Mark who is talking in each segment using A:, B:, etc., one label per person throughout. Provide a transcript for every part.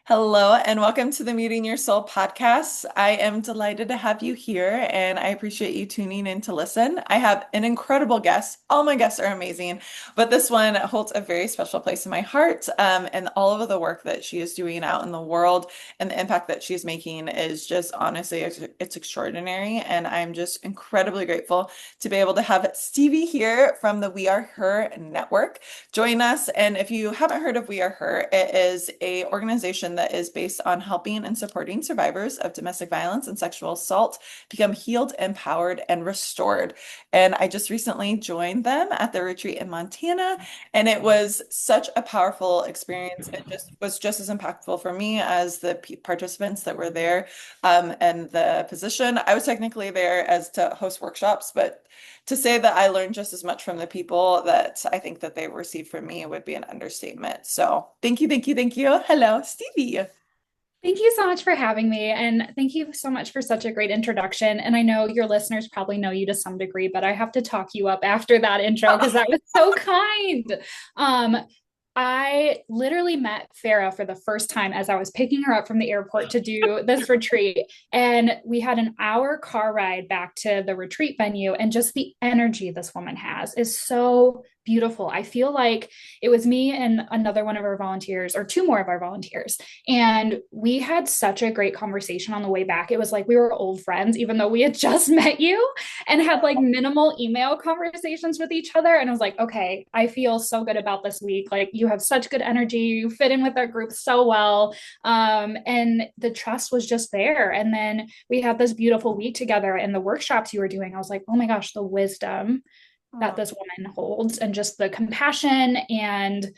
A: Hello, and welcome to the Meeting Your Soul podcast. I am delighted to have you here, and I appreciate you tuning in to listen. I have an incredible guest. All my guests are amazing, but this one holds a very special place in my heart. And all of the work that she is doing out in the world and the impact that she's making is just honestly, it's extraordinary. And I'm just incredibly grateful to be able to have Stevie here from the We Are Her network join us. And if you haven't heard of We Are Her, it is a organization that is based on helping and supporting survivors of domestic violence and sexual assault become healed, empowered, and restored. And I just recently joined them at the retreat in Montana, and it was such a powerful experience. It just was just as impactful for me as the participants that were there, and the position. I was technically there as to host workshops, but to say that I learned just as much from the people that I think that they received from me would be an understatement. So thank you, thank you, thank you. Hello, Stevie.
B: Thank you so much for having me. And thank you so much for such a great introduction. And I know your listeners probably know you to some degree, but I have to talk you up after that intro because that was so kind. Um, I literally met Farah for the first time as I was picking her up from the airport to do this retreat. And we had an hour car ride back to the retreat venue. And just the energy this woman has is so beautiful. I feel like it was me and another one of our volunteers, or two more of our volunteers. And we had such a great conversation on the way back. It was like we were old friends, even though we had just met you and had like minimal email conversations with each other. And I was like, okay, I feel so good about this week. Like you have such good energy. You fit in with our group so well. And the trust was just there. And then we had this beautiful week together and the workshops you were doing. I was like, oh my gosh, the wisdom that
A: Oh,
B: this woman holds and just the compassion and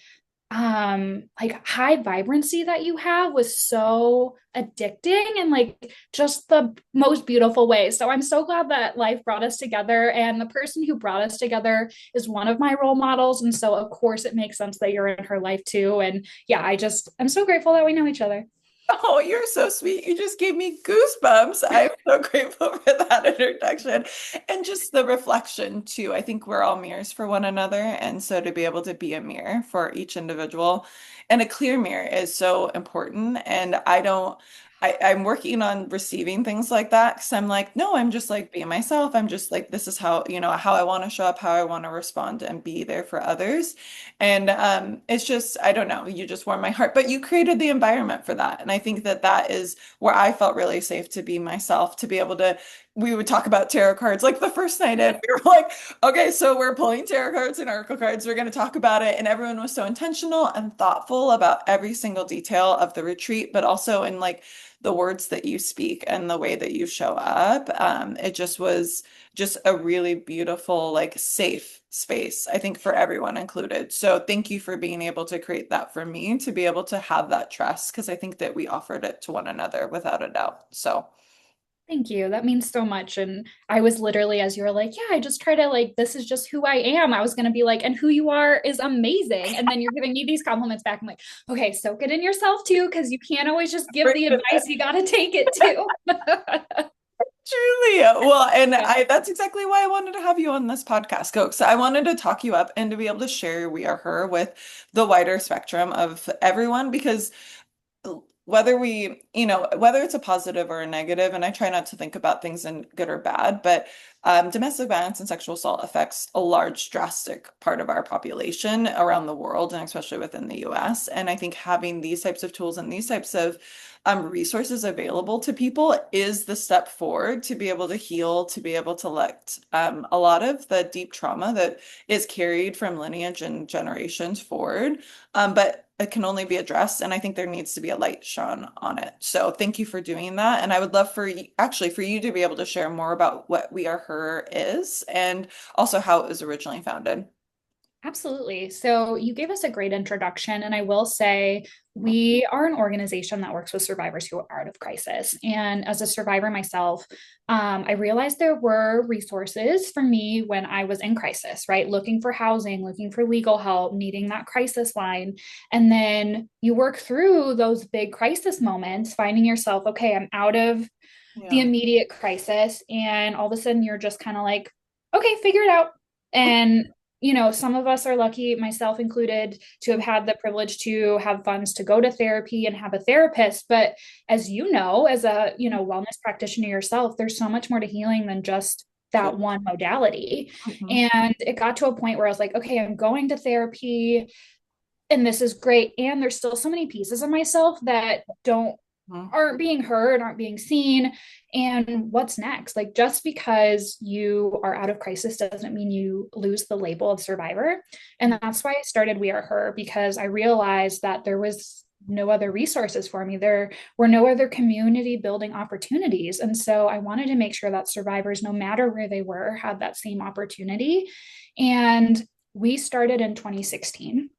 B: like high vibrancy that you have was so addicting and like just the most beautiful way. So I'm so glad that life brought us together, and the person who brought us together is one of my role models, and so of course it makes sense that you're in her life too. And yeah, I'm so grateful that we know each other.
A: oh, you're so sweet. You just gave me goosebumps. I'm so grateful for that introduction and just the reflection too. I think we're all mirrors for one another. And so to be able to be a mirror for each individual and a clear mirror is so important. And I'm working on receiving things like that because I'm like, no, I'm just like being myself. I'm just like, this is how, how I want to show up, how I want to respond and be there for others. And it's just, I don't know, you just warm my heart, but you created the environment for that. And I think that that is where I felt really safe to be myself, to be able to, we would talk about tarot cards like the first night in, we were like, okay, so we're pulling tarot cards and oracle cards. We're going to talk about it. And everyone was so intentional and thoughtful about every single detail of the retreat, but also in like the words that you speak and the way that you show up. It just was just a really beautiful, like safe space, I think, for everyone included. So thank you for being able to create that for me to be able to have that trust, because I think that we offered it to one another without a doubt. So
B: Thank you. That means so much. And I was literally, as you were like, yeah, I just try to like, this is just who I am. I was going to be like, and who you are is amazing. And then you're giving me these compliments back. I'm like, okay, soak it in yourself too, because you can't always just give the advice. You got to take it too.
A: truly. Well, and
B: Yeah.
A: I that's exactly why I wanted to have you on this podcast, Coke. So I wanted to talk you up and to be able to share We Are Her with the wider spectrum of everyone, because whether whether it's a positive or a negative, and I try not to think about things in good or bad, but domestic violence and sexual assault affects a large, drastic part of our population around the world, and especially within the US. And I think having these types of tools and these types of resources available to people is the step forward to be able to heal, to be able to let a lot of the deep trauma that is carried from lineage and generations forward. But it can only be addressed, and I think there needs to be a light shone on it. So thank you for doing that. And I would love for you, actually, for you to be able to share more about what We Are Her is and also how it was originally founded.
B: Absolutely. So you gave us a great introduction, and I will say we are an organization that works with survivors who are out of crisis. And as a survivor myself, I realized there were resources for me when I was in crisis, right? Looking for housing, looking for legal help, needing that crisis line. And then you work through those big crisis moments, finding yourself, okay, I'm out of the
A: Yeah.
B: immediate crisis. And all of a sudden you're just kind of like, okay, figure it out. And some of us are lucky, myself included, to have had the privilege to have funds to go to therapy and have a therapist. But as you know, as a, wellness practitioner yourself, there's so much more to healing than just
A: True.
B: that one modality.
A: Mhm.
B: And it got to a point where I was like, okay, I'm going to therapy and this is great. And there's still so many pieces of myself that don't
A: Mhm.
B: aren't being heard, aren't being seen. And what's next? Like, just because you are out of crisis doesn't mean you lose the label of survivor. And that's why I started We Are Her, because I realized that there was no other resources for me. There were no other community building opportunities. And so I wanted to make sure that survivors, no matter where they were, had that same opportunity. And we started in 2016.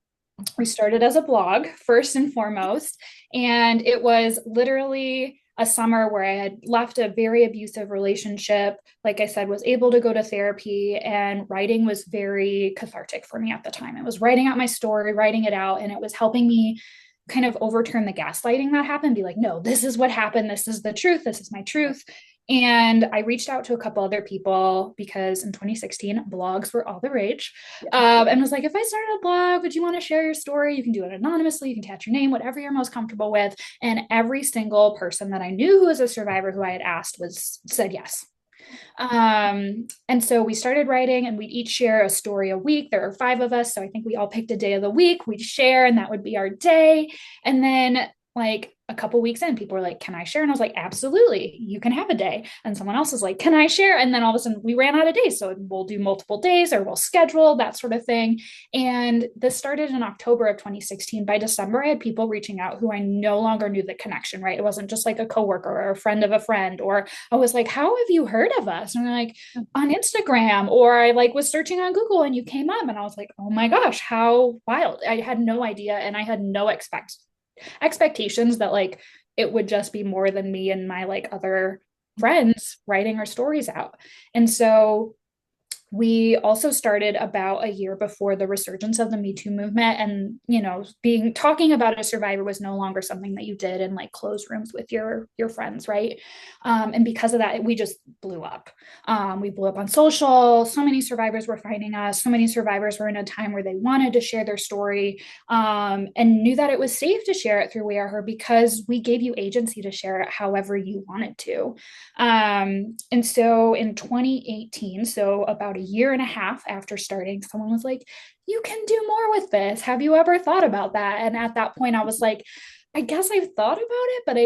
B: We started as a blog first and foremost, and it was literally a summer where I had left a very abusive relationship. Like I said, was able to go to therapy, and writing was very cathartic for me at the time. It was writing out my story, writing it out, and it was helping me kind of overturn the gaslighting that happened, be like, no, this is what happened, this is the truth, this is my truth. And I reached out to a couple other people because in 2016, blogs were all the rage.
A: Yeah.
B: And was like, if I started a blog, would you want to share your story? You can do it anonymously, you can catch your name, whatever you're most comfortable with. And every single person that I knew who was a survivor who I had asked said yes. And so we started writing, and we'd each share a story a week. There are 5 of us, so I think we all picked a day of the week. We'd share, and that would be our day. And then, like, a couple weeks in, people were like, can I share? And I was like, absolutely, you can have a day. And someone else was like, can I share? And then all of a sudden we ran out of days. So we'll do multiple days, or we'll schedule that sort of thing. And this started in October of 2016. By December, I had people reaching out who I no longer knew the connection, right? It wasn't just like a coworker or a friend of a friend, or I was like, how have you heard of us? And they're like, on Instagram, or I like was searching on Google and you came up, and I was like, oh my gosh, how wild. I had no idea, and I had no expectations that like it would just be more than me and my like other friends writing our stories out. And so we also started about a year before the resurgence of the Me Too movement. And, being talking about a survivor was no longer something that you did in like closed rooms with your friends, right? And because of that, we just blew up. We blew up on social. So many survivors were finding us. So many survivors were in a time where they wanted to share their story, and knew that it was safe to share it through We Are Her because we gave you agency to share it however you wanted to. And so in 2018, so about a year and a half after starting, someone was like, you can do more with this. Have you ever thought about that? And at that point, I was like, I guess I've thought about it, but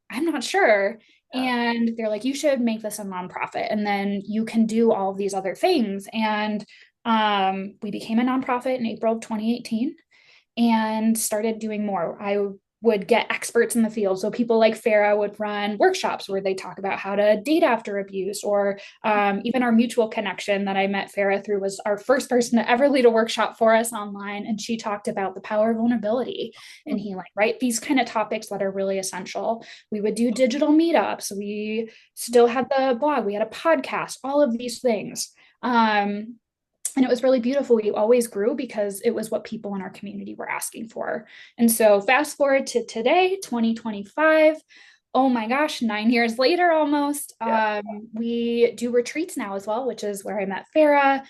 B: I'm not sure.
A: Yeah.
B: And they're like, you should make this a nonprofit, and then you can do all of these other things. And we became a nonprofit in April of 2018 and started doing more. I would get experts in the field. So people like Farah would run workshops where they talk about how to date after abuse, or even our mutual connection that I met Farah through was our first person to ever lead a workshop for us online. And she talked about the power of vulnerability and healing, right? These kind of topics that are really essential. We would do digital meetups. We still had the blog. We had a podcast, all of these things. And it was really beautiful. We always grew because it was what people in our community were asking for. And so fast forward to today, 2025. Oh my gosh, 9 years later almost.
A: Yeah.
B: We do retreats now as well, which is where I met Farah.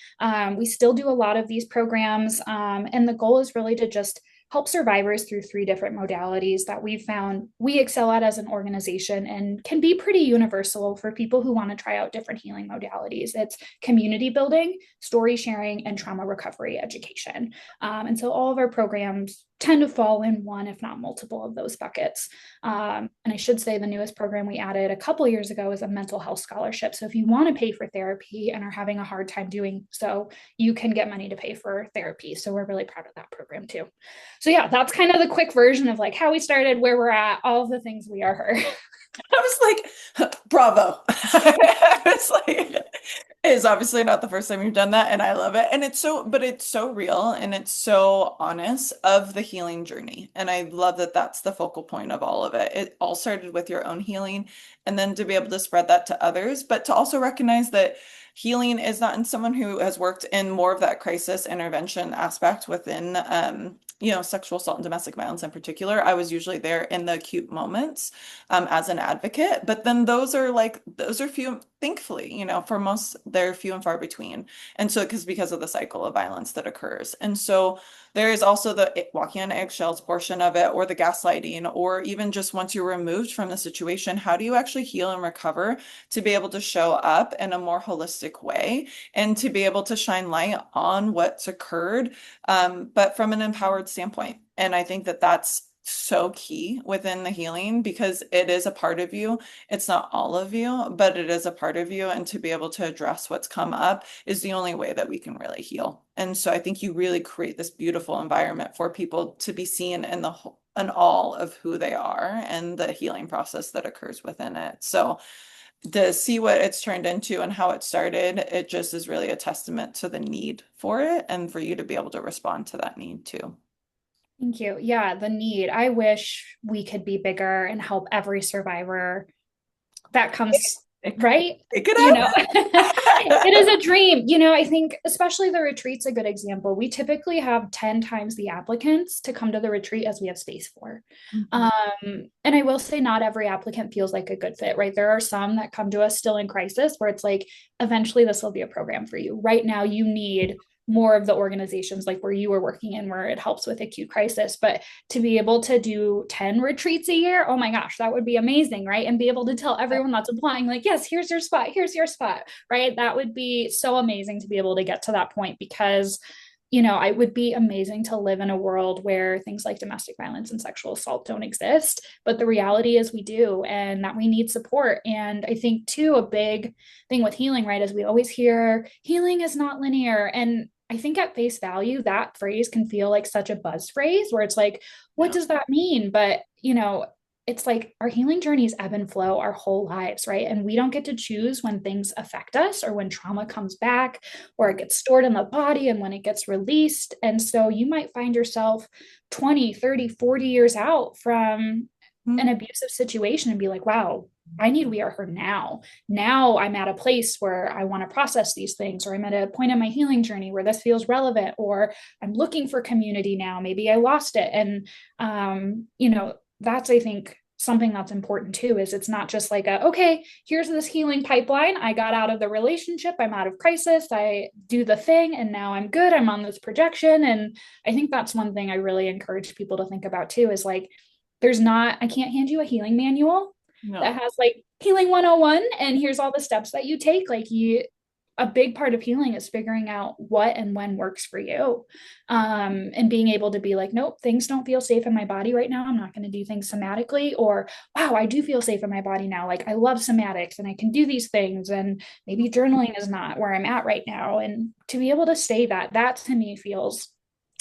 B: We still do a lot of these programs. And the goal is really to just help survivors through 3 different modalities that we've found we excel at as an organization and can be pretty universal for people who want to try out different healing modalities. It's community building, story sharing, and trauma recovery education. And so all of our programs tend to fall in one, if not multiple, of those buckets. And I should say the newest program we added a couple of years ago is a mental health scholarship. So if you want to pay for therapy and are having a hard time doing so, you can get money to pay for therapy. So we're really proud of that program too. So yeah, that's kind of the quick version of like how we started, where we're at, all of the things We Are Her.
A: I was like, bravo. I was like, it's obviously not the first time you've done that, and I love it. And but it's so real and it's so honest of the healing journey. And I love that that's the focal point of all of it. It all started with your own healing, and then to be able to spread that to others, but to also recognize that healing is not in someone who has worked in more of that crisis intervention aspect within, sexual assault and domestic violence in particular. I was usually there in the acute moments, as an advocate, but then those are few, thankfully, for most, they're few and far between. And so, because of the cycle of violence that occurs. And so, there is also the walking on eggshells portion of it, or the gaslighting, or even just once you're removed from the situation, how do you actually heal and recover to be able to show up in a more holistic way and to be able to shine light on what's occurred, but from an empowered standpoint. And I think that that's so key within the healing because it is a part of you. It's not all of you, but it is a part of you. And to be able to address what's come up is the only way that we can really heal. And so I think you really create this beautiful environment for people to be seen in the whole, in all of who they are and the healing process that occurs within it. So to see what it's turned into and how it started, it just is really a testament to the need for it and for you to be able to respond to that need too.
B: Thank you. Yeah, the need. I wish we could be bigger and help every survivor that comes,
A: It,
B: right?
A: it could
B: You know,
A: happen.
B: it is a dream. I think especially the retreat's a good example. We typically have 10 times the applicants to come to the retreat as we have space for.
A: Mhm.
B: And I will say not every applicant feels like a good fit, right? There are some that come to us still in crisis where it's like, eventually this will be a program for you. Right now, you need more of the organizations like where you were working in where it helps with acute crisis, but to be able to do 10 retreats a year, oh my gosh, that would be amazing, right? And be able to tell everyone that's applying like, yes, here's your spot, right? That would be so amazing to be able to get to that point because it would be amazing to live in a world where things like domestic violence and sexual assault don't exist. But the reality is we do, and that we need support. And I think, too, a big thing with healing, right, is we always hear healing is not linear. And I think at face value, that phrase can feel like such a buzz phrase where it's like, what
A: Yeah.
B: does that mean? But, it's like our healing journeys ebb and flow our whole lives, right? And we don't get to choose when things affect us or when trauma comes back or it gets stored in the body and when it gets released. And so you might find yourself 20, 30, 40 years out from an
A: Mhm.
B: abusive situation and be like, wow, I need We Are Her now. Now I'm at a place where I want to process these things, or I'm at a point in my healing journey where this feels relevant, or I'm looking for community now. Maybe I lost it. And, that's, I think, something that's important too is it's not just like okay, here's this healing pipeline. I got out of the relationship, I'm out of crisis, I do the thing, and now I'm good, I'm on this projection. And I think that's one thing I really encourage people to think about too is like, I can't hand you a healing manual that
A: No.
B: has like healing 101 and here's all the steps that you take. A big part of healing is figuring out what and when works for you, and being able to be like, nope, things don't feel safe in my body right now, I'm not going to do things somatically, or wow, I do feel safe in my body now, like I love somatics and I can do these things, and maybe journaling is not where I'm at right now. And to be able to say that to me feels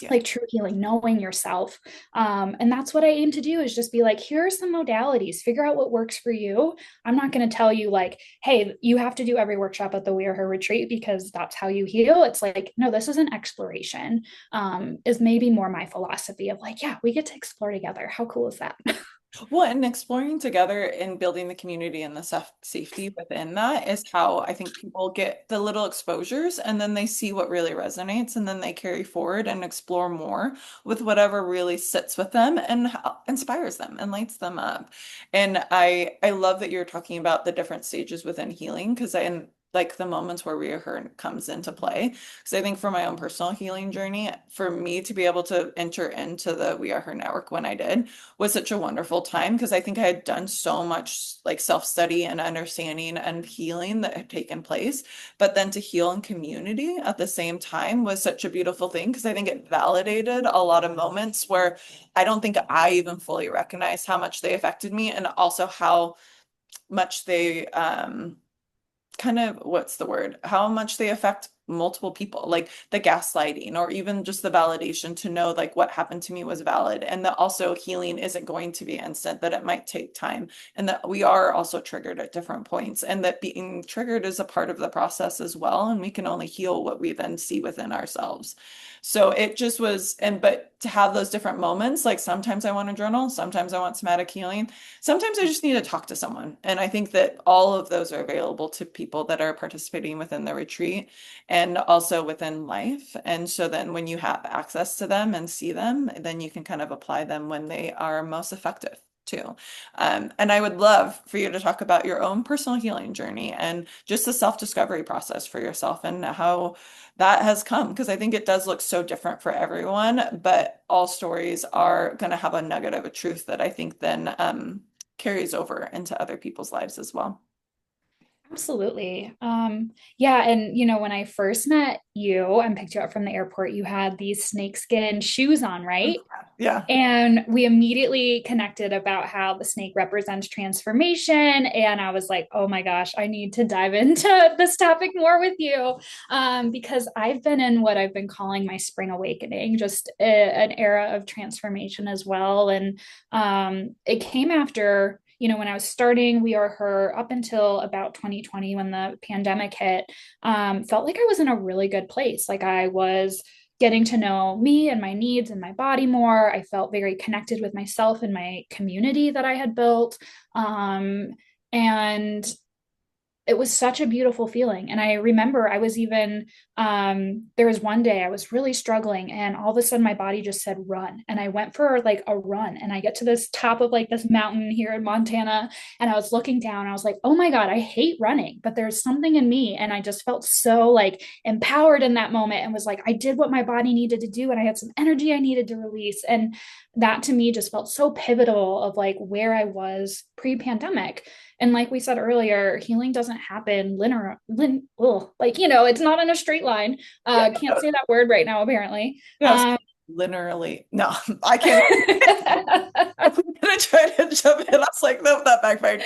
A: Yeah.
B: like true healing, knowing yourself. And that's what I aim to do is just be like, here are some modalities, figure out what works for you. I'm not going to tell you like, hey, you have to do every workshop at the We Are Her retreat because that's how you heal. It's like, no, this is an exploration, is maybe more my philosophy of like, yeah, we get to explore together. How cool is that?
A: Well, and exploring together and building the community and the safety within that is how I think people get the little exposures and then they see what really resonates and then they carry forward and explore more with whatever really sits with them and inspires them and lights them up. And I love that you're talking about the different stages within healing because I like the moments where reoccurrence comes into play. Because I think for my own personal healing journey, for me to be able to enter into the We Are Her network when I did was such a wonderful time because I think I had done so much like self-study and understanding and healing that had taken place. But then to heal in community at the same time was such a beautiful thing because I think it validated a lot of moments where I don't think I even fully recognized how much they affected me and also how much they kind of what's the word? How much they affect multiple people, like the gaslighting or even just the validation to know like what happened to me was valid, and that also healing isn't going to be instant, that it might take time, and that we are also triggered at different points, and that being triggered is a part of the process as well, and we can only heal what we then see within ourselves. So it just was, and but to have those different moments, like sometimes I want to journal, sometimes I want somatic healing, sometimes I just need to talk to someone. And I think that all of those are available to people that are participating within the retreat and also within life. And so then when you have access to them and see them, then you can kind of apply them when they are most effective too. And I would love for you to talk about your own personal healing journey and just the self-discovery process for yourself and how that has come, because I think it does look so different for everyone, but all stories are going to have a nugget of a truth that I think then carries over into other people's lives as well.
B: Absolutely. Yeah, and when I first met you and picked you up from the airport, you had these snakeskin shoes on, right?
A: Yeah.
B: And we immediately connected about how the snake represents transformation. And I was like, oh my gosh, I need to dive into this topic more with you. Because I've been in what I've been calling my spring awakening, just an era of transformation as well. And it came after, when I was starting We Are Her up until about 2020 when the pandemic hit, felt like I was in a really good place. Like I was getting to know me and my needs and my body more. I felt very connected with myself and my community that I had built. And it was such a beautiful feeling. And I remember I was even, there was one day I was really struggling, and all of a sudden my body just said run. And I went for like a run, and I get to this top of like this mountain here in Montana, and I was looking down. I was like, oh my God, I hate running, but there's something in me. And I just felt so like empowered in that moment, and was like, I did what my body needed to do, and I had some energy I needed to release. And that to me just felt so pivotal of like where I was pre-pandemic. And like we said earlier, healing doesn't happen like, it's not in a straight line.
A: Yeah.
B: Can't say that word right now, apparently.
A: Yes. Literally. No, I can't. I'm gonna try to jump in. I was like, nope, that backfired.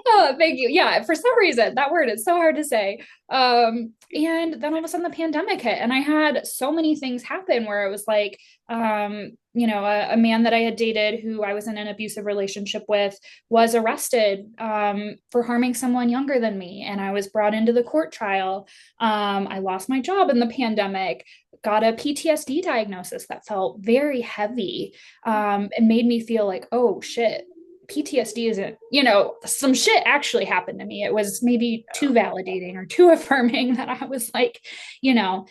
B: Oh, thank you. Yeah, for some reason, that word is so hard to say. And then all of a sudden the pandemic hit, and I had so many things happen where it was like, a man that I had dated who I was in an abusive relationship with was arrested for harming someone younger than me. And I was brought into the court trial. I lost my job in the pandemic, got a PTSD diagnosis that felt very heavy, and made me feel like, oh shit, PTSD isn't, some shit actually happened to me. It was maybe too validating or too affirming that I was like, and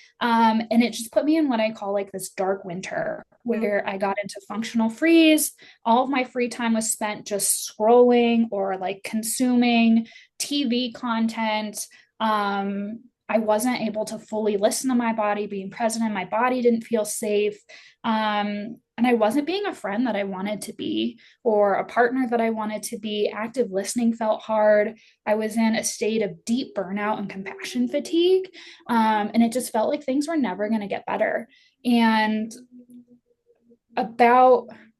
B: it just put me in what I call like this dark winter where I got into functional freeze. All of my free time was spent just scrolling or like consuming TV content. I wasn't able to fully listen to my body, being present in my body didn't feel safe. And I wasn't being a friend that I wanted to be or a partner that I wanted to be. Active listening felt hard. I was in a state of deep burnout and compassion fatigue. And it just felt like things were never going to get better. And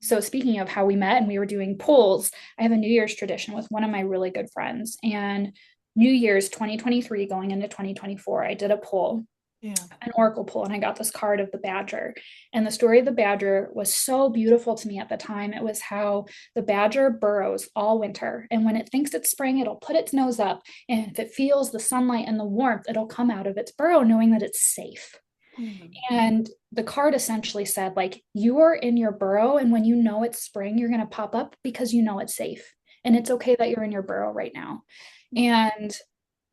B: so speaking of how we met and we were doing polls, I have a New Year's tradition with one of my really good friends. And New Year's 2023 going into 2024, I did a poll,
A: Yeah.
B: an oracle poll, and I got this card of the badger. And the story of the badger was so beautiful to me at the time. It was how the badger burrows all winter, and when it thinks it's spring, it'll put its nose up, and if it feels the sunlight and the warmth, it'll come out of its burrow knowing that it's safe.
A: Mm.
B: And the card essentially said, like, you are in your burrow, and when you know it's spring, you're going to pop up because you know it's safe. And it's okay that you're in your burrow right now. And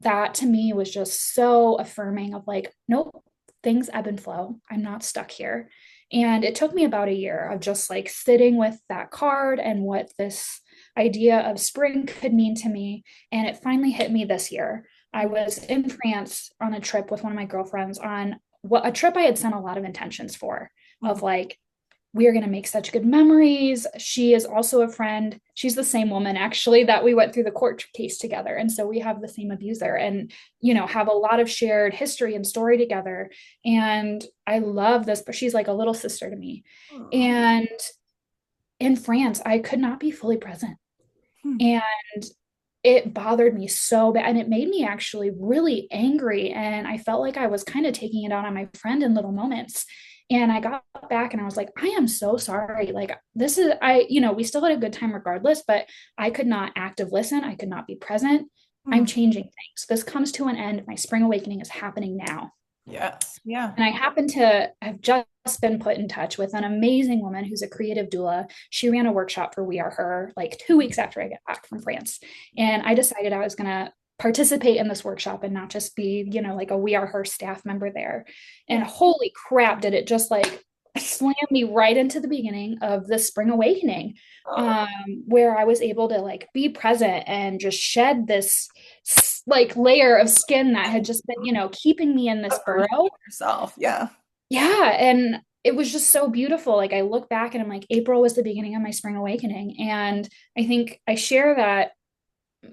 B: that to me was just so affirming of like, nope, things ebb and flow. I'm not stuck here. And it took me about a year of just like sitting with that card and what this idea of spring could mean to me. And it finally hit me this year. I was in France on a trip with one of my girlfriends on what a trip I had sent a lot of intentions for, of like, we are going to make such good memories. She is also a friend. She's the same woman actually that we went through the court case together. And so we have the same abuser and, have a lot of shared history and story together. And I love this, but she's like a little sister to me.
A: Mm.
B: And in France, I could not be fully present.
A: Mm.
B: And it bothered me so bad and it made me actually really angry. And I felt like I was kind of taking it out on my friend in little moments. And I got back and I was like, I am so sorry. Like, this is, we still had a good time regardless, but I could not active listen. I could not be present. I'm
A: Hmm.
B: changing things. This comes to an end. My spring awakening is happening now.
A: Yes. Yeah.
B: And I happen to have just been put in touch with an amazing woman who's a creative doula. She ran a workshop for We Are Her like 2 weeks after I got back from France. And I decided I was going to participate in this workshop and not just be, like a We Are Her staff member there. And
A: Yeah.
B: holy crap, did it just like slam me right into the beginning of the spring awakening,
A: Oh,
B: where I was able to like be present and just shed this like layer of skin that had just been, keeping me in this
A: a version
B: burrow.
A: of yourself. Yeah.
B: Yeah, and it was just so beautiful. Like I look back and I'm like, April was the beginning of my spring awakening. And I think I share that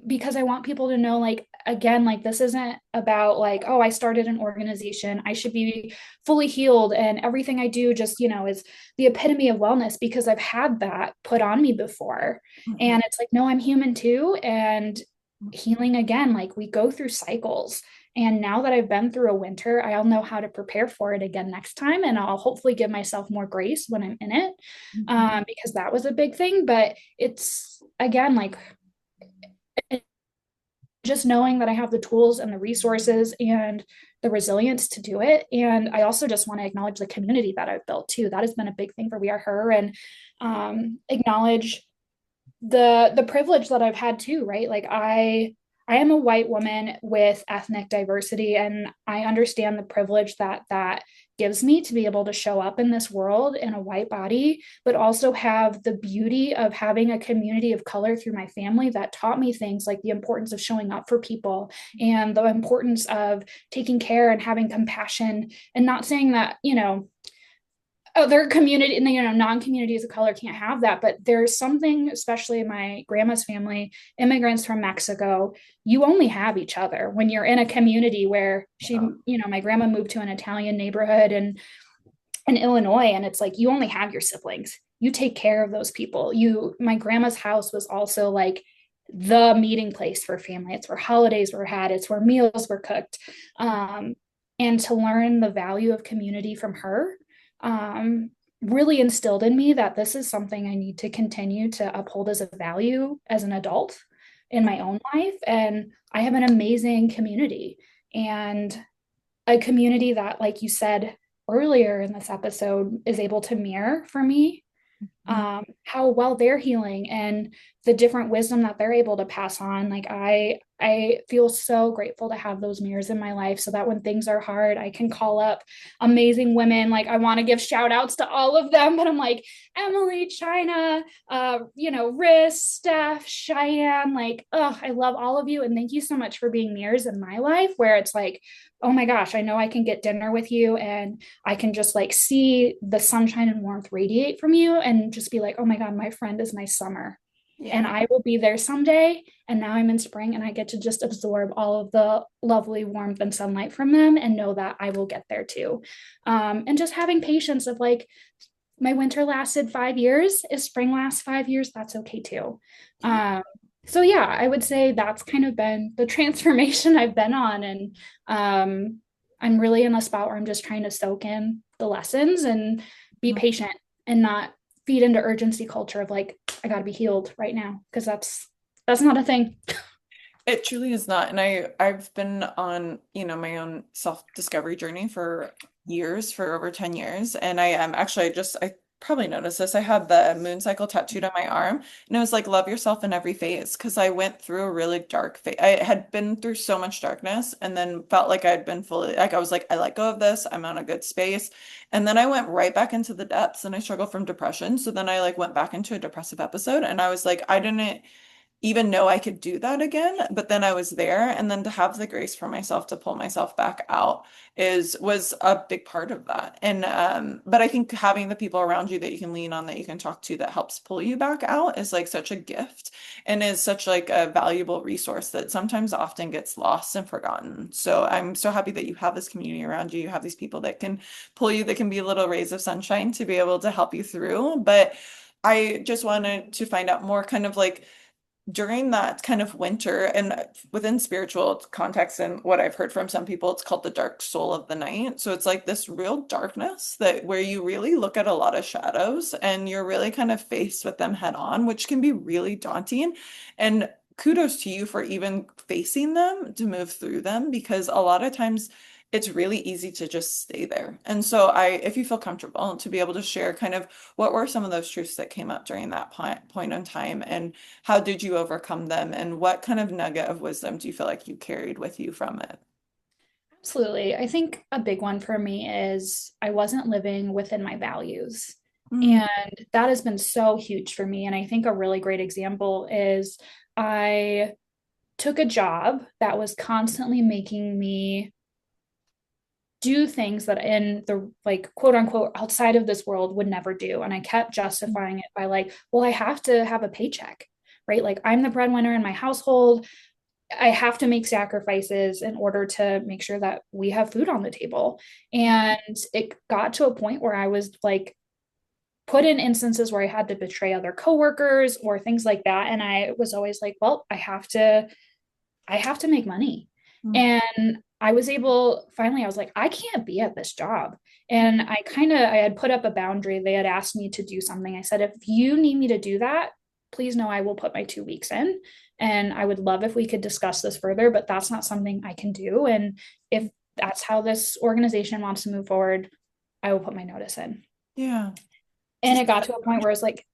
B: because I want people to know, like, again, like this isn't about like, oh, I started an organization. I should be fully healed and everything I do just, is the epitome of wellness because I've had that put on me before.
A: Mhm.
B: And it's like, no, I'm human too. And healing again, like we go through cycles. And now that I've been through a winter, I'll know how to prepare for it again next time. And I'll hopefully give myself more grace when I'm in it,
A: Mhm.
B: because that was a big thing. But it's again, like just knowing that I have the tools and the resources and the resilience to do it. And I also just want to acknowledge the community that I've built too. That has been a big thing for We Are Her, and acknowledge the privilege that I've had too, right? Like I am a white woman with ethnic diversity, and I understand the privilege that gives me to be able to show up in this world in a white body, but also have the beauty of having a community of color through my family that taught me things like the importance of showing up for people and the importance of taking care and having compassion, and not saying that, other community and non-communities of color can't have that, but there's something, especially in my grandma's family, immigrants from Mexico, you only have each other when you're in a community where my grandma moved to an Italian neighborhood in Illinois, and it's like you only have your siblings. You take care of those people. My grandma's house was also like the meeting place for family. It's where holidays were had, it's where meals were cooked. And to learn the value of community from her, um, really instilled in me that this is something I need to continue to uphold as a value as an adult in my own life. And I have an amazing community, and a community that, like you said earlier in this episode, is able to mirror for me
A: Mhm.
B: how well they're healing and the different wisdom that they're able to pass on. Like I feel so grateful to have those mirrors in my life so that when things are hard, I can call up amazing women. Like I want to give shout outs to all of them, but I'm like, Emily, China, Riss, Steph, Cheyenne, like, oh, I love all of you. And thank you so much for being mirrors in my life where it's like, oh my gosh, I know I can get dinner with you and I can just like see the sunshine and warmth radiate from you and just be like, oh my God, my friend is my summer. And
A: Yeah.
B: I will be there someday. And now I'm in spring and I get to just absorb all of the lovely warmth and sunlight from them and know that I will get there too. And just having patience of like, my winter lasted 5 years. If spring lasts 5 years, that's okay too.
A: Yeah.
B: Um, so yeah, I would say that's kind of been the transformation I've been on. And I'm really in a spot where I'm just trying to soak in the lessons and be
A: Mhm.
B: patient and not feed into urgency culture of like, I gotta be healed right now. Cause that's not a thing.
A: It truly is not. And I've been on, my own self-discovery journey for years, for over 10 years. And I am actually I probably noticed this. I had the moon cycle tattooed on my arm, and it was like love yourself in every phase because I went through a really dark phase. I had been through so much darkness and then felt like I'd been fully like I was like, I let go of this, I'm on a good space. And then I went right back into the depths and I struggled from depression. So then I like went back into a depressive episode and I was like, I didn't even know I could do that again, but then I was there, and then to have the grace for myself to pull myself back out is was a big part of that. And but I think having the people around you that you can lean on, that you can talk to, that helps pull you back out is like such a gift and is such like a valuable resource that sometimes often gets lost and forgotten. So I'm so happy that you have this community around you. You have these people that can pull you, that can be little rays of sunshine to be able to help you through. But I just wanted to find out more kind of like during that kind of winter and within spiritual context and what I've heard from some people, it's called the dark soul of the night. So it's like this real darkness that where you really look at a lot of shadows and you're really kind of faced with them head on, which can be really daunting. And kudos to you for even facing them to move through them because a lot of times it's really easy to just stay there. And so if you feel comfortable to be able to share kind of what were some of those truths that came up during that point in time and how did you overcome them? And what kind of nugget of wisdom do you feel like you carried with you from it?
B: Absolutely. I think a big one for me is I wasn't living within my values.
A: Mm,
B: And that has been so huge for me. And I think a really great example is I took a job that was constantly making me do things that in the like quote unquote outside of this world would never do. And I kept justifying it by like, well, I have to have a paycheck, right? Like I'm the breadwinner in my household. I have to make sacrifices in order to make sure that we have food on the table. And it got to a point where I was like put in instances where I had to betray other coworkers or things like that. And I was always like, well, I have to make money.
A: mm,
B: And I was able, finally, I was like, I can't be at this job. And I had put up a boundary. They had asked me to do something. I said, if you need me to do that, please know I will put my 2 weeks in. And I would love if we could discuss this further, but that's not something I can do. And if that's how this organization wants to move forward, I will put my notice in.
A: yeah.
B: And it got to a point where I was like,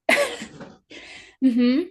B: mm-hmm.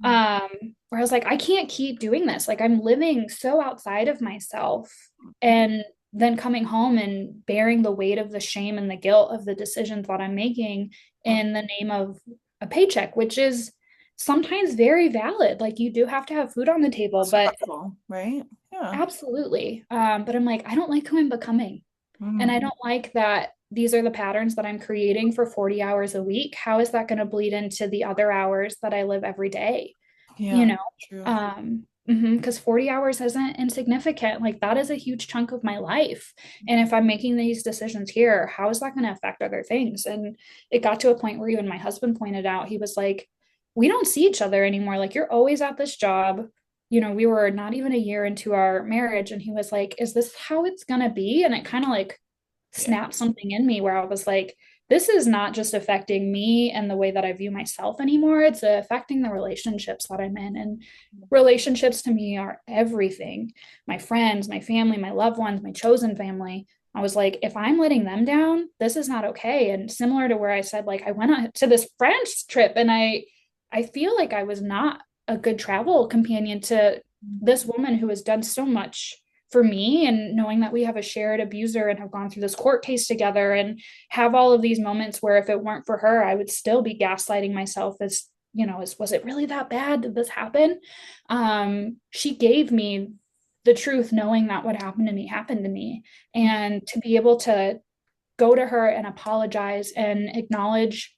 B: um where I was like, I can't keep doing this. Like I'm living so outside of myself and then coming home and bearing the weight of the shame and the guilt of the decisions that I'm making in the name of a paycheck, which is sometimes very valid. Like you do have to have food on the table, but
A: Survival, right? Yeah.
B: absolutely. But I'm like, I don't like who I'm becoming. And I
A: Mm,
B: don't like that these are the patterns that I'm creating for 40 hours a week. How is that going to bleed into the other hours that I live every day? You
A: yeah,
B: know,
A: true.
B: because 40 hours isn't insignificant. Like that is a huge chunk of my life. And if I'm making these decisions here, how is that going to affect other things? And it got to a point where even my husband pointed out, he was like, we don't see each other anymore. Like you're always at this job. We were not even a year into our marriage. And he was like, is this how it's going to be? And it kind of like
A: Yeah.
B: snapped something in me where I was like, this is not just affecting me and the way that I view myself anymore. It's affecting the relationships that I'm in. And relationships to me are everything. My friends, my family, my loved ones, my chosen family. I was like, if I'm letting them down, this is not okay. And similar to where I said, like, I went on to this France trip and I feel like I was not a good travel companion to this woman who has done so much for me, and knowing that we have a shared abuser and have gone through this court case together and have all of these moments where if it weren't for her I would still be gaslighting myself as was it really that bad, did this happen? She gave me the truth, knowing that what happened to me, and to be able to go to her and apologize and acknowledge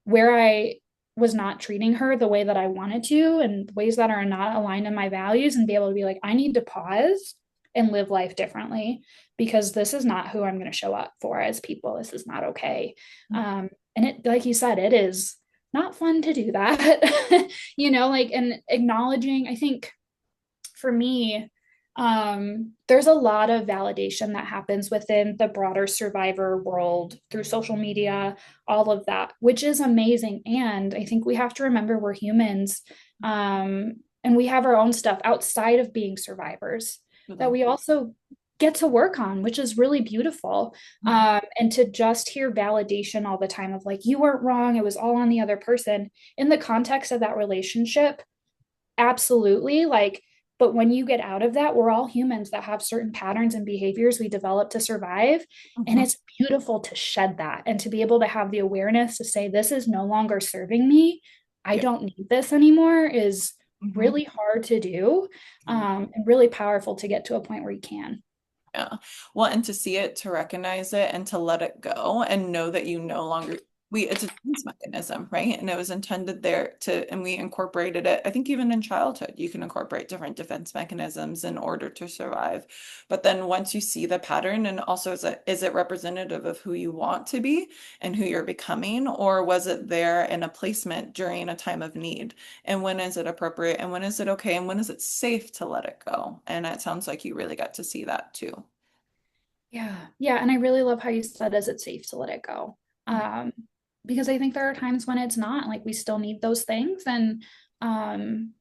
B: where I was not treating her the way that I wanted to and ways that are not aligned in my values, and be able to be like, I need to pause and live life differently because this is not who I'm going to show up for as people. This is not okay. And it, like you said, it is not fun to do that, like, and acknowledging, I think for me, there's a lot of validation that happens within the broader survivor world through social media, all of that, which is amazing. And I think we have to remember we're humans, and we have our own stuff outside of being survivors that
A: Really.
B: we also get to work on, which is really beautiful.
A: Mhm.
B: And to just hear validation all the time of like, you weren't wrong, it was all on the other person in the context of that relationship, absolutely. Like, but when you get out of that, we're all humans that have certain patterns and behaviors we develop to survive. And
A: Mhm.
B: it's beautiful to shed that and to be able to have the awareness to say, this is no longer serving me. I
A: Yeah.
B: don't need this anymore is
A: Mhm.
B: really hard to do, and really powerful to get to a point where you can.
A: Yeah. Well, and to see it, to recognize it, and to let it go, and know that you no longer it's a defense mechanism, right? And it was intended there to, and we incorporated it. I think even in childhood, you can incorporate different defense mechanisms in order to survive. But then once you see the pattern, and also is it representative of who you want to be and who you're becoming, or was it there in a placement during a time of need? And when is it appropriate? And when is it okay? And when is it safe to let it go? And it sounds like you really got to see that too.
B: Yeah. Yeah. And I really love how you said, is it safe to let it go? Um, because I think there are times when it's not, like we still need those things. Um,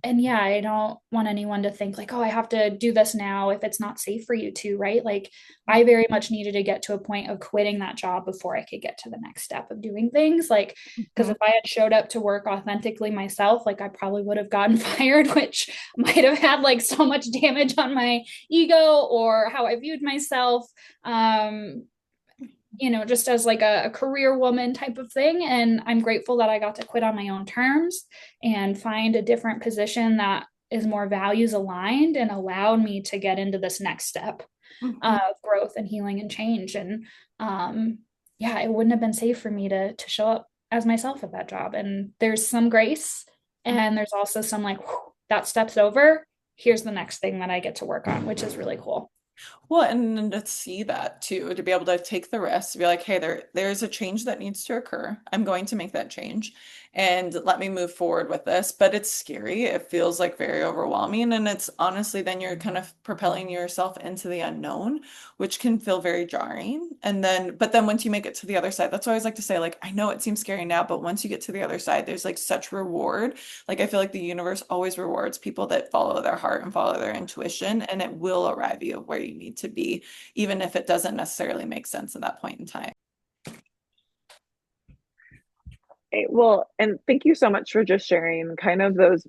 B: and yeah, I don't want anyone to think like, oh, I have to do this now if it's not safe for you to, right? Like I very much needed to get to a point of quitting that job before I could get to the next step of doing things. Like, because
A: Mhm.
B: if I had showed up to work authentically myself, like I probably would have gotten fired, which might have had like so much damage on my ego or how I viewed myself. Um, just as like a career woman type of thing. And I'm grateful that I got to quit on my own terms and find a different position that is more values aligned and allowed me to get into this next step
A: Mhm.
B: of growth and healing and change. And yeah, it wouldn't have been safe for me to show up as myself at that job. And there's some grace, and there's also some like, whew, that step's over. Here's the next thing that I get to work on, which is really cool.
A: Well, and to see that too, to be able to take the risk, to be like, hey, there's a change that needs to occur. I'm going to make that change and let me move forward with this. But it's scary. It feels like very overwhelming. And it's honestly, then you're kind of propelling yourself into the unknown, which can feel very jarring. But then once you make it to the other side, that's why I always like to say, like, I know it seems scary now, but once you get to the other side, there's like such reward. Like I feel like the universe always rewards people that follow their heart and follow their intuition, and it will arrive you where you need to be, even if it doesn't necessarily make sense at that point in time.
C: Okay, well, and thank you so much for just sharing kind of those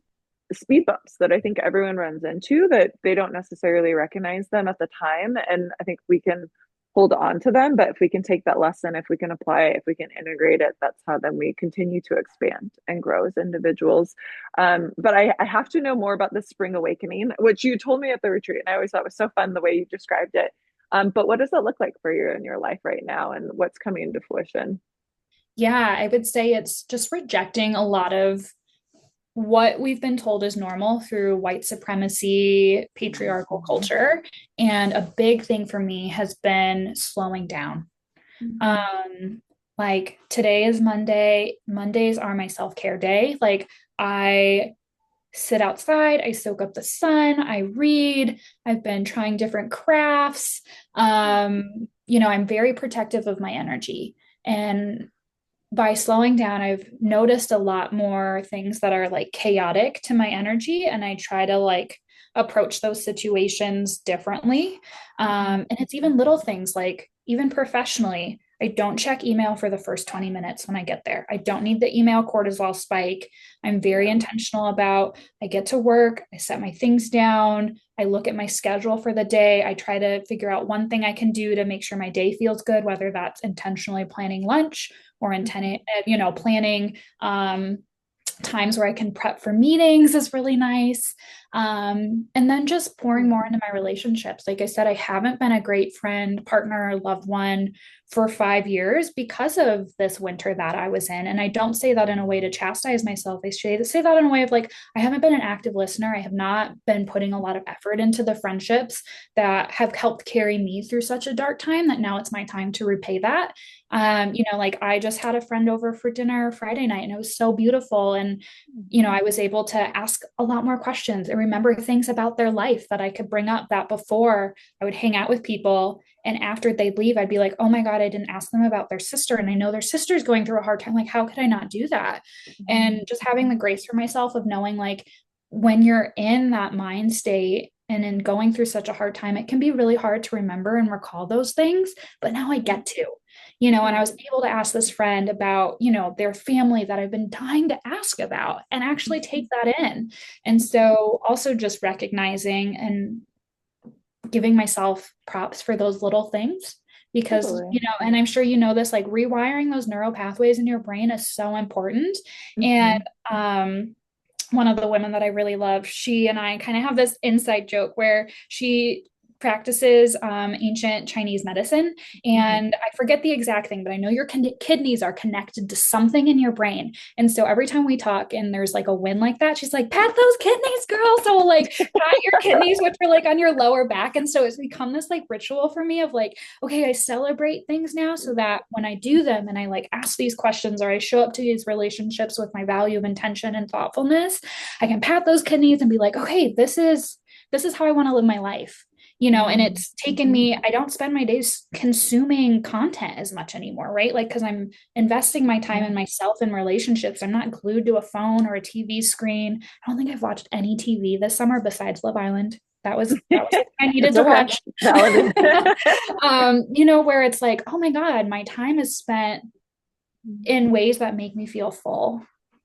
C: speed bumps that I think everyone runs into that they don't necessarily recognize them at the time. And I think we can hold on to them, but if we can take that lesson, if we can apply it, if we can integrate it, that's how then we continue to expand and grow as individuals. But I have to know more about the spring awakening, which you told me at the retreat. And I always thought was so fun the way you described it. But what does it look like for you in your life right now and what's coming into fruition?
B: Yeah, I would say it's just rejecting a lot of what we've been told is normal through white supremacy, patriarchal culture. And a big thing for me has been slowing down.
A: Mhm.
B: Um, like today is Monday. Mondays are my self-care day. Like I sit outside, I soak up the sun, I read, I've been trying different crafts. I'm very protective of my energy. And by slowing down, I've noticed a lot more things that are like chaotic to my energy, and I try to like approach those situations differently. And it's even little things like even professionally. I don't check email for the first 20 minutes when I get there. I don't need the email cortisol spike. I'm very intentional about I get to work, I set my things down, I look at my schedule for the day. I try to figure out one thing I can do to make sure my day feels good, whether that's intentionally planning lunch or planning times where I can prep for meetings is really nice. And then just pouring more into my relationships. Like I said, I haven't been a great friend, partner, loved one for 5 years because of this winter that I was in. And I don't say that in a way to chastise myself. I say that in a way of like, I haven't been an active listener. I have not been putting a lot of effort into the friendships that have helped carry me through such a dark time that now it's my time to repay that. Like I just had a friend over for dinner Friday night and it was so beautiful. And, I was able to ask a lot more questions and remember things about their life that I could bring up that before I would hang out with people. And after they'd leave, I'd be like, oh my God, I didn't ask them about their sister. And I know their sister's going through a hard time. Like, how could I not do that? And just having the grace for myself of knowing like when you're in that mind state and in going through such a hard time, it can be really hard to remember and recall those things. But now I get to and I was able to ask this friend about, their family that I've been dying to ask about and actually take that in. And so also just recognizing and giving myself props for those little things because,
C: Totally.
B: and I'm sure you know this, like rewiring those neural pathways in your brain is so important. And
C: Mhm.
B: one of the women that I really love, she and I kind of have this inside joke where she practices ancient Chinese medicine.
C: Mhm.
B: And I forget the exact thing, but I know your kidneys are connected to something in your brain. And so every time we talk and there's like a win like that, she's like, pat those kidneys, girl. So we'll like pat your kidneys, which are like on your lower back. And so it's become this like ritual for me of like, okay, I celebrate things now so that when I do them and I like ask these questions or I show up to these relationships with my value of intention and thoughtfulness, I can pat those kidneys and be like, okay, this is how I want to live my life. And
C: Mhm.
B: it's taken
C: Mhm.
B: me, I don't spend my days consuming content as much anymore, right? Like, because I'm investing my time
C: Yeah.
B: in myself and relationships. I'm not glued to a phone or a TV screen. I don't think I've watched any TV this summer besides Love Island. That was what I needed
C: It's
B: to
C: okay.
B: watch.
C: Valid.
B: Where it's like, oh my God, my time is spent in ways that make me feel full.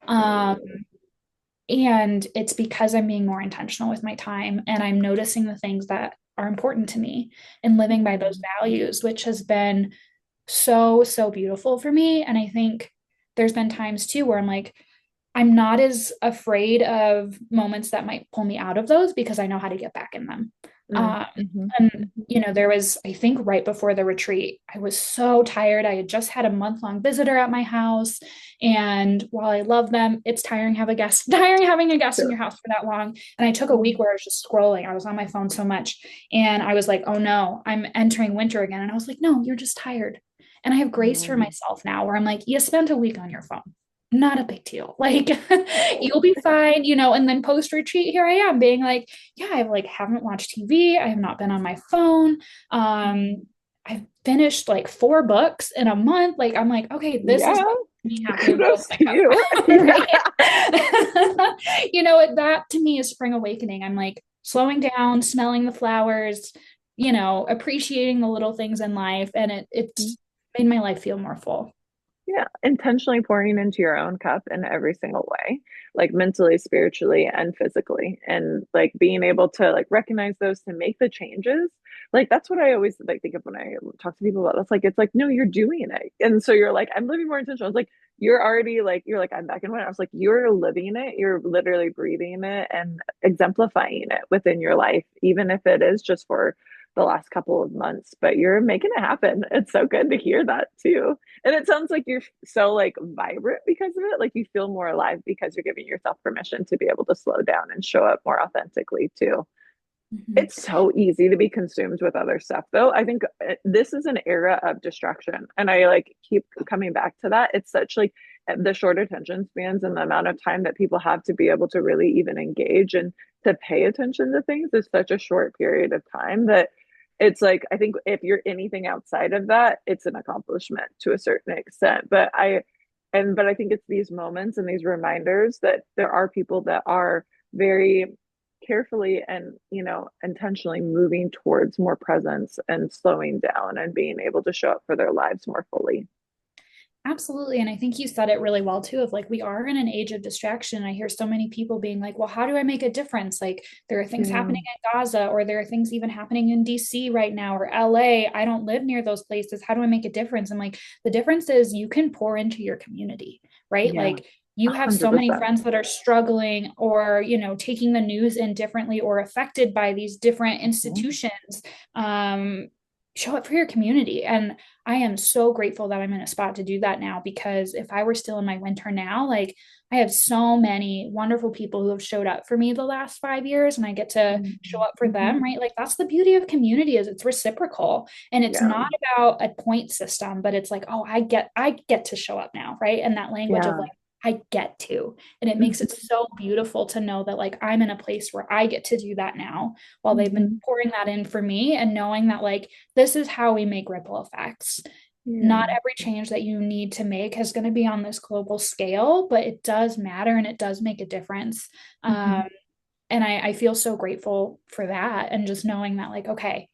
B: Um, and it's because I'm being more intentional with my time and I'm noticing the things that are important to me and living by those
C: Mhm.
B: values, which has been so, so beautiful for me. And I think there's been times too where I'm like, I'm not as afraid of moments that might pull me out of those because I know how to get back in them.
C: Mhm.
B: Um,
C: Mhm.
B: and,
C: Mhm.
B: there was, I think, right before the retreat, I was so tired. I had just had a month-long visitor at my house. And while I love them, it's tiring tiring having a guest in
C: Sure.
B: your house for that long. And I took a week
C: Mhm.
B: where I was just scrolling. I was on my phone so much. And I was like, oh no, I'm entering winter again. And I was like, no, you're just tired. And I have grace for
C: Mhm.
B: myself now where I'm like, you spent a week on your phone, not a big deal. Like you'll be fine, and then post retreat, here I am being like, yeah, I like haven't watched TV. I have not been on my phone.
C: Mhm.
B: I've finished like 4 books in a month. Like I'm like, okay, this is
C: Yeah.
B: what makes me happy and fills
C: Kudos
B: my
C: to you.
B: cup.
C: Yeah.
B: Right. That to me is spring awakening. I'm like slowing down, smelling the flowers, appreciating the little things in life. And it's made my life feel more full.
C: Yeah, intentionally pouring into your own cup in every single way, like mentally, spiritually, and physically, and like being able to like recognize those to make the changes. Like that's what I always like think of when I talk to people about this. Like it's like, no, you're doing it. And so you're like, I'm living more intentional. I was like, you're already like, you're like, I'm back in one. I was like, you're living it, you're literally breathing it and exemplifying it within your life, even if it is just for the last couple of months, but you're making it happen. It's so good to hear that too. And it sounds like you're so like vibrant because of it. Like you feel more alive because you're giving yourself permission to be able to slow down and show up more authentically too.
B: Mhm.
C: It's so easy to be consumed with other stuff though. I think this is an era of distraction. And I like keep coming back to that. It's such like the short attention spans and the amount of time that people have to be able to really even engage and to pay attention to things is such a short period of time that it's like I think if you're anything outside of that, it's an accomplishment to a certain extent. But I think it's these moments and these reminders that there are people that are very carefully and intentionally moving towards more presence and slowing down and being able to show up for their lives more fully.
B: Absolutely. And I think you said it really well too of like, we are in an age of distraction. I hear so many people being like, well, how do I make a difference? Like, there are things
C: Yeah.
B: happening in Gaza, or there are things even happening in DC right now, or LA. I don't live near those places. How do I make a difference? And like, the difference is you can pour into your community, right?
C: Yeah.
B: Like, you have so many
C: 100%.
B: friends that are struggling or, taking the news in differently or affected by these different
C: Mhm.
B: institutions. Um, Show up for your community. And I am so grateful that I'm in a spot to do that now because if I were still in my winter now, like I have so many wonderful people who have showed up for me the last 5 years and I get to show
C: Mhm.
B: up for
C: Mhm.
B: them, right? Like that's the beauty of community is it's reciprocal and it's
C: Yeah.
B: not about a point system, but it's like, oh, I get to show up now, right? And that language of
C: Yeah.
B: like I get to. And it makes it
C: Mhm.
B: so beautiful to know that like I'm in a place where I get to do that now while they've been
C: Mhm.
B: pouring that in for me and knowing that like this is how we make ripple effects. Not
C: Yeah.
B: every change that you need to make is going to be on this global scale, but it does matter and it does make a difference.
C: Mhm.
B: And I feel so grateful for that. And just knowing that, like, okay,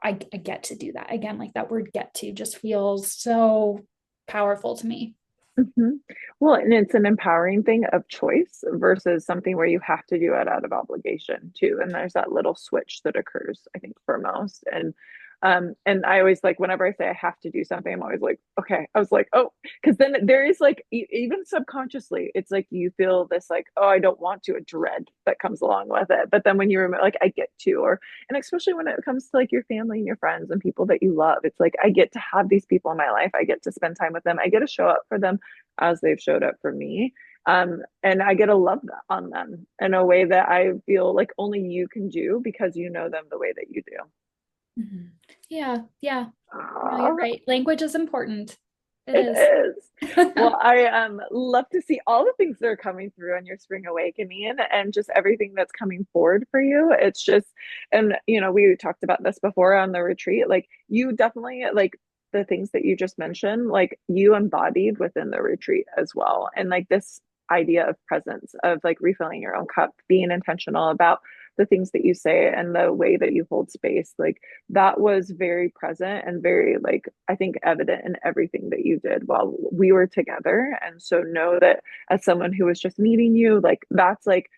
B: I get to do that again. Like that word get to just feels so powerful to me.
C: Mhm. Well, and it's an empowering thing of choice versus something where you have to do it out of obligation too. And there's that little switch that occurs, I think, for most. And And I always like, whenever I say I have to do something, I'm always like, okay. I was like, oh, because then there is like, even subconsciously, it's like you feel this like, oh, I don't want to, a dread that comes along with it. But then when you remember, like, I get to, or, and especially when it comes to like your family and your friends and people that you love, it's like, I get to have these people in my life. I get to spend time with them. I get to show up for them as they've showed up for me. And I get to love that on them in a way that I feel like only you can do because you know them the way that you do.
B: Mhm. Yeah, yeah. No, you're
C: Aw,
B: right. Language is important. It
C: it
B: is.
C: is. Well, I love to see all the things that are coming through on your spring awakening and just everything that's coming forward for you. It's just, and you know, we talked about this before on the retreat. Like you definitely like the things that you just mentioned, like you embodied within the retreat as well. And like this idea of presence, of like refilling your own cup, being intentional about the things that you say and the way that you hold space. Like that was very present and very like I think evident in everything that you did while we were together. And so know that as someone who was just meeting you, like that's like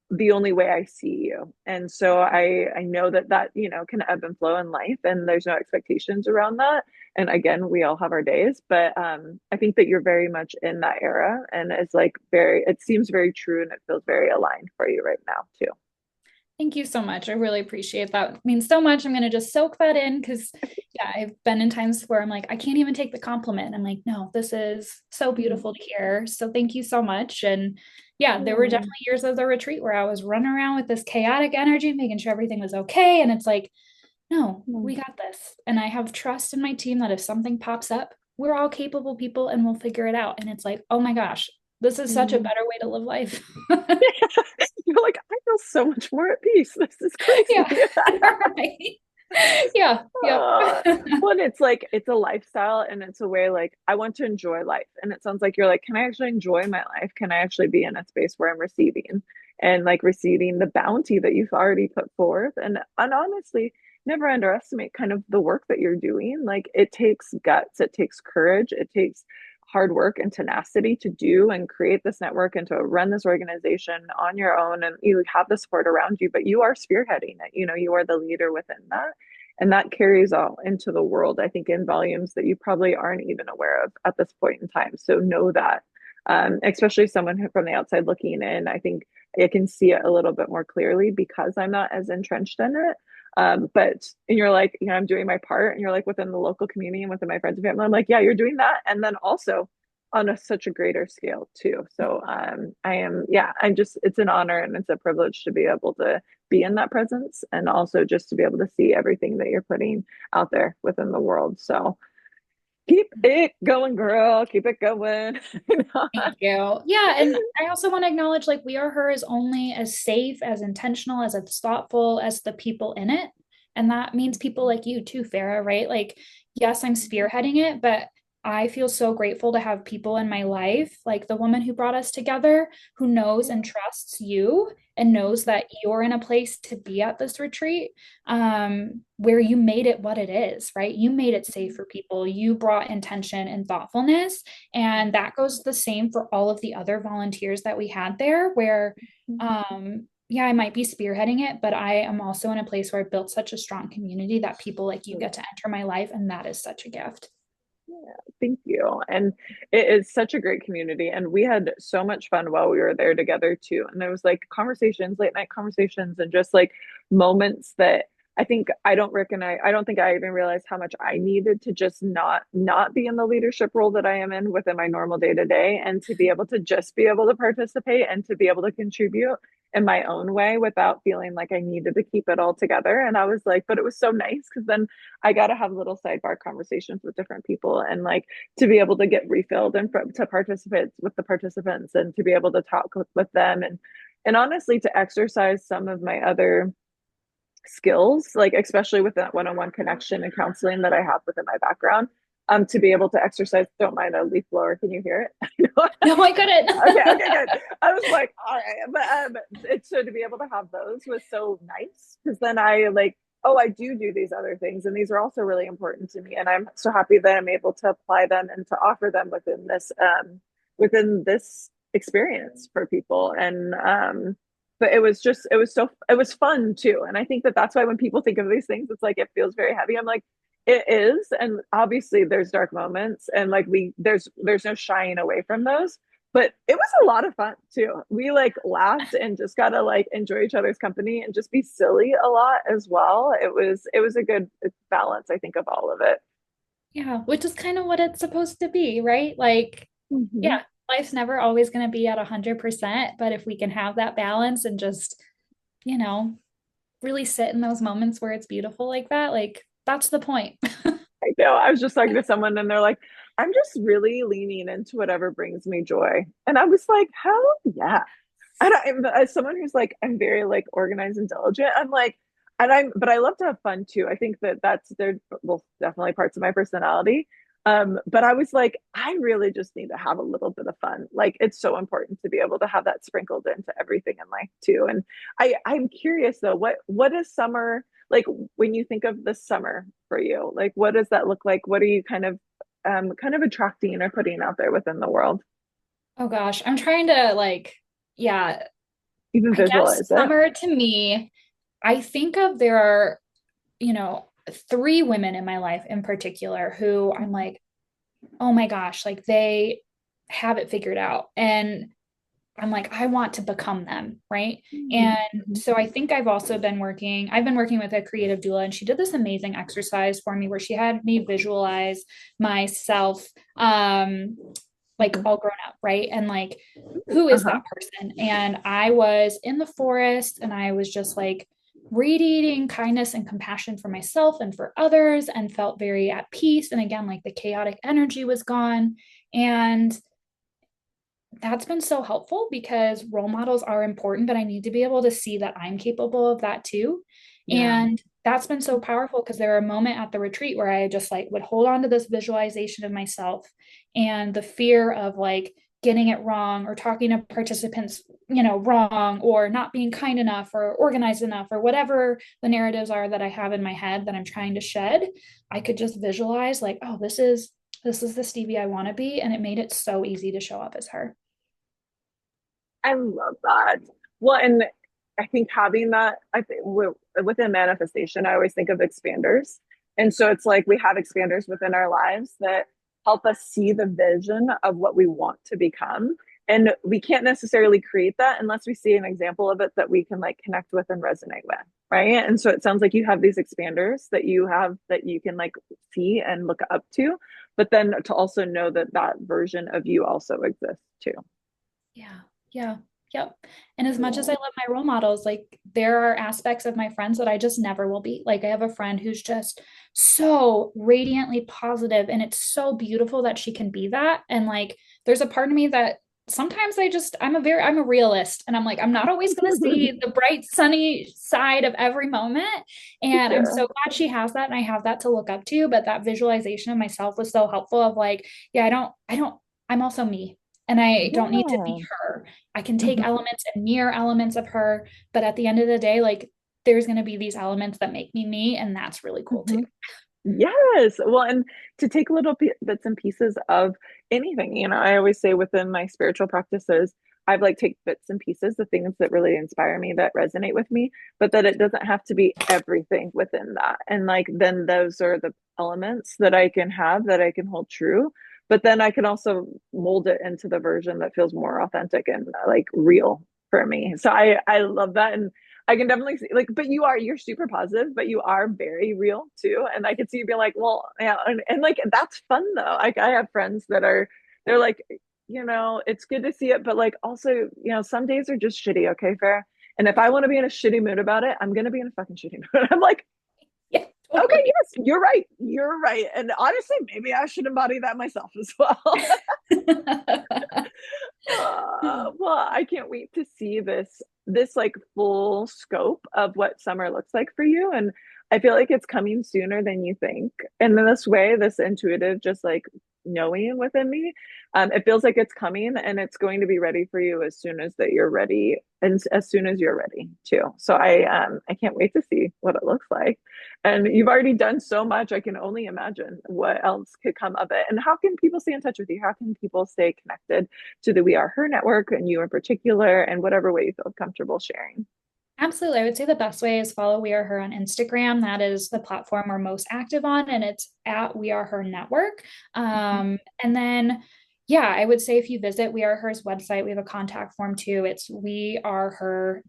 C: the only way I see you. And so I know that that, you know, can ebb and flow in life and there's no expectations around that. And again, we all have our days, but I think that you're very much in that era and it's like very it seems very true and it feels very aligned for you right now too.
B: Thank you so much. I really appreciate that. It means so much. I'm going to just soak that in because, yeah, I've been in times where I'm like, I can't even take the compliment. I'm like, no, this is so beautiful to hear. So thank you so much. And yeah, there were
C: Mm.
B: definitely years of the retreat where I was running around with this chaotic energy, making sure everything was okay. And it's like, no,
C: Mm.
B: we got this. And I have trust in my team that if something pops up, we're all capable people and we'll figure it out. And it's like, oh my gosh, this is such a
C: Mm.
B: better way to live life.
C: You're like, I feel so much more at peace. This is
B: Yeah.
C: crazy.
B: Right. Yeah. Yep.
C: Uh, well, and it's like it's a lifestyle and it's a way like I want to enjoy life. And it sounds like you're like, can I actually enjoy my life? Can I actually be in a space where I'm receiving and like receiving the bounty that you've already put forth? And honestly, never underestimate kind of the work that you're doing. Like it takes guts, it takes courage, it takes hard work and tenacity to do and create this network and to run this organization on your own and you have the support around you, but you are spearheading it. You know, you are the leader within that and that carries all into the world, I think, in volumes that you probably aren't even aware of at this point in time. So know that, especially someone who, from the outside looking in, I think I can see it a little bit more clearly because I'm not as entrenched in it. But and you're like, you know, I'm doing my part, and you're like within the local community and within my friends and family. I'm like, yeah, you're doing that, and then also on such a greater scale too. So I am, yeah, I'm just, it's an honor and it's a privilege to be able to be in that presence and also just to be able to see everything that you're putting out there within the world. So keep it going, girl. Keep it going.
B: Thank you. Yeah, and I also want to acknowledge like We Are Her is only as safe, as intentional, as thoughtful as the people in it. And that means people like you too, Farah, right? Like, yes, I'm spearheading it, but I feel so grateful to have people in my life, like the woman who brought us together, who knows and trusts you and knows that you're in a place to be at this retreat, where you made it what it is, right? You made it safe for people. You brought intention and thoughtfulness, and that goes the same for all of the other volunteers that we had there, where, yeah, I might be spearheading it, but I am also in a place where I built such a strong community that people like you get to enter my life. And that is such a gift.
C: Yeah, thank you. And it is such a great community. And we had so much fun while we were there together too. And there was like conversations, late night conversations, and just like moments that I think I don't recognize. I don't think I even realized how much I needed to just not be in the leadership role that I am in within my normal day to day, and to be able to just be able to participate and to be able to contribute in my own way without feeling like I needed to keep it all together. And I was like, but it was so nice because then I got to have little sidebar conversations with different people and like to be able to get refilled and to participate with the participants and to be able to talk with them and honestly to exercise some of my other skills, like especially with that one-on-one connection and counseling that I have within my background. To be able to exercise, don't mind a leaf blower. Can you hear it?
B: No, I
C: Okay,
B: couldn't.
C: okay, good. I was like, all right, but it's so to be able to have those was so nice because then I like, oh, I do these other things, and these are also really important to me, and I'm so happy that I'm able to apply them and to offer them within this experience for people, and but it was fun too. And I think that that's why when people think of these things, it's like it feels very heavy. I'm like, it is, and obviously there's dark moments, and like there's no shying away from those. But it was a lot of fun too. We like laughed and just got to like enjoy each other's company and just be silly a lot as well. It was a good balance, I think, of all of it.
B: Yeah, which is kind of what it's supposed to be, right? Like,
C: Hmm.
B: yeah, life's never always going to be at 100%, but if we can have that balance and just, you know, really sit in those moments where it's beautiful like that, like that's the point.
C: I know. I was just talking to someone and they're like, I'm just really leaning into whatever brings me joy. And I was like, hell yeah. And as someone who's like, I'm very like organized and diligent, I'm like, but I love to have fun too. I think that they're well, definitely parts of my personality. But I was like, I really just need to have a little bit of fun. Like, it's so important to be able to have that sprinkled into everything in life too. And I'm curious though, what is summer like when you think of the summer for you? Like, what does that look like? What are you kind of attracting or putting out there within the world?
B: Oh gosh, I'm trying to like, yeah,
C: Even
B: I guess
C: visualize it.
B: summer to me, I think of there are, three women in my life in particular who I'm like, oh my gosh, like they have it figured out. And I'm like, I want to become them, right? And
C: Mhm.
B: so I think I've been working with a creative doula, and she did this amazing exercise for me where she had me visualize myself, like
C: Mhm.
B: all grown up, right? And like, who is
C: Uh-huh.
B: that person? And I was in the forest and I was just like radiating kindness and compassion for myself and for others and felt very at peace. And again, like the chaotic energy was gone. And that's been so helpful because role models are important, but I need to be able to see that I'm capable of that too.
C: Yeah.
B: And that's been so powerful because there were a moment at the retreat where I just like would hold on to this visualization of myself and the fear of like getting it wrong or talking to participants, wrong or not being kind enough or organized enough or whatever the narratives are that I have in my head that I'm trying to shed. I could just visualize like, oh, this is the Stevie I want to be. And it made it so easy to show up as her.
C: I love that. Well, and I think having that, I think within manifestation, I always think of expanders. And so it's like we have expanders within our lives that help us see the vision of what we want to become. And we can't necessarily create that unless we see an example of it that we can like connect with and resonate with. Right. And so it sounds like you have these expanders that you have that you can like see and look up to, but then to also know that that version of you also exists too.
B: Yeah. Yeah. Yep. And as much as I love my role models, like there are aspects of my friends that I just never will be. Like I have a friend who's just so radiantly positive and it's so beautiful that she can be that. And like there's a part of me that sometimes I'm a realist and I'm like, I'm not always going to see the bright sunny side of every moment. And I'm
C: Sure.
B: so glad she has that and I have that to look up to. But that visualization of myself was so helpful of like, yeah, I'm also me and I don't need to be
C: Yeah.
B: her. I can take
C: Mhm.
B: elements and mirror elements of her, but at the end of the day, like there's going to be these elements that make me me, and that's really cool too.
C: Mhm. Yes. Well, and to take little bits and pieces of anything, I always say within my spiritual practices, I've like take bits and pieces, the things that really inspire me, that resonate with me, but that it doesn't have to be everything within that. And like then those are the elements that I can have that I can hold true. But then I can also mold it into the version that feels more authentic and like real for me. So I love that. And I can definitely see like, but you're super positive, but you are very real too. And I can see you being like, well, yeah, and like that's fun though. Like I have friends that they're like, it's good to see it, but like also, some days are just shitty, okay, fair. And if I want to be in a shitty mood about it, I'm gonna be in a fucking shitty mood. I'm like,
B: Yeah,
C: okay,
B: totally.
C: yes, you're right. You're right. And honestly, maybe I should embody that myself as well. Well, I can't wait to see this like full scope of what summer looks like for you. And I feel like it's coming sooner than you think. And in this way, this intuitive, just like knowing within me, it feels like it's coming and it's going to be ready for you as soon as that you're ready and as soon as you're ready too. So I can't wait to see what it looks like. And you've already done so much. I can only imagine what else could come of it. And how can people stay in touch with you? How can people stay connected to the We Are Her network and you in particular, and whatever way you feel comfortable sharing?
B: Absolutely. I would say the best way is follow We Are Her on Instagram. That is the platform we're most active on, and it's at We Are Her Network. And then, yeah, I would say if you visit We Are Her's website, we have a contact form too. It's weareher.net.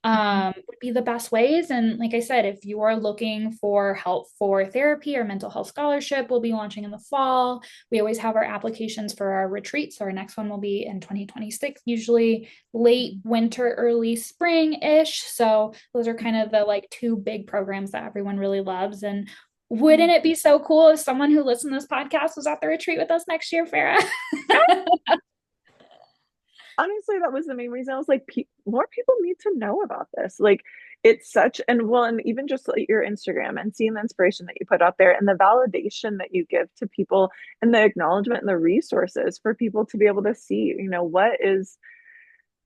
B: Would be the best ways. And like I said, if you are looking for help for therapy or mental health scholarship, we'll be launching in the fall. We always have our applications for our retreats. So our next one will be in 2026, usually late winter, early spring-ish. So those are kind of the like two big programs that everyone really loves. And wouldn't it be so cool if someone who listened to this podcast was at the retreat with us next year, Farah?
C: Honestly, that was the main reason. I was like, more people need to know about this. Like, it's such, and well, and even just like your Instagram and seeing the inspiration that you put out there and the validation that you give to people and the acknowledgement and the resources for people to be able to see, what is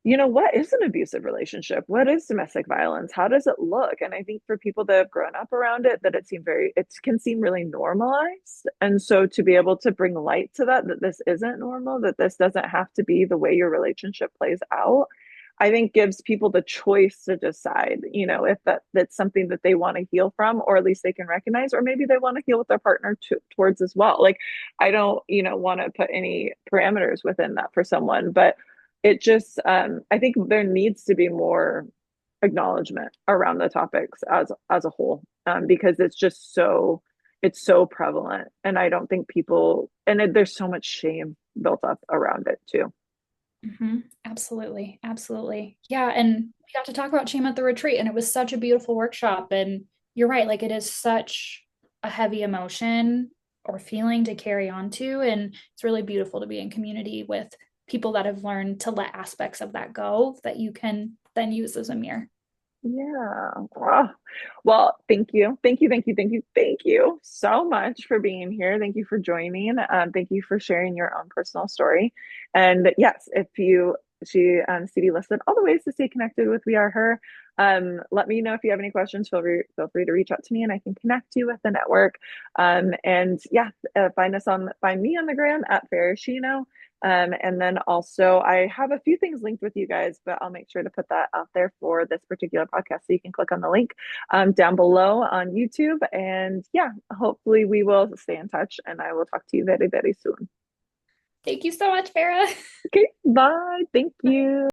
C: an abusive relationship? What is domestic violence? How does it look? And I think for people that have grown up around it, that it can seem really normalized. And so to be able to bring light to that this isn't normal, that this doesn't have to be the way your relationship plays out, I think gives people the choice to decide, if that's something that they want to heal from, or at least they can recognize, or maybe they want to heal with their partner towards as well. Like, I don't, want to put any parameters within that for someone, but it just I think there needs to be more acknowledgement around the topics as a whole, because it's so prevalent, and I don't think people, there's so much shame built up around it too.
B: Absolutely. Absolutely. Yeah. And we got to talk about shame at the retreat, and it was such a beautiful workshop. And you're right, like it is such a heavy emotion or feeling to carry on to. And it's really beautiful to be in community with people that have learned to let aspects of that go that you can then use as a mirror.
C: Yeah. Wow. Well, thank you. Thank you. Thank you. Thank you. Thank you so much for being here. Thank you for joining. Thank you for sharing your own personal story. And yes, Stevie listed all the ways to stay connected with We Are Her. Let me know if you have any questions. Feel free to reach out to me and I can connect you with the network. And yeah, find me on the gram at Farashino. And then also, I have a few things linked with you guys, but I'll make sure to put that out there for this particular podcast. So you can click on the link down below on YouTube. And yeah, hopefully we will stay in touch and I will talk to you very, very soon.
B: Thank you so much, Farah.
C: Okay, bye. Thank you.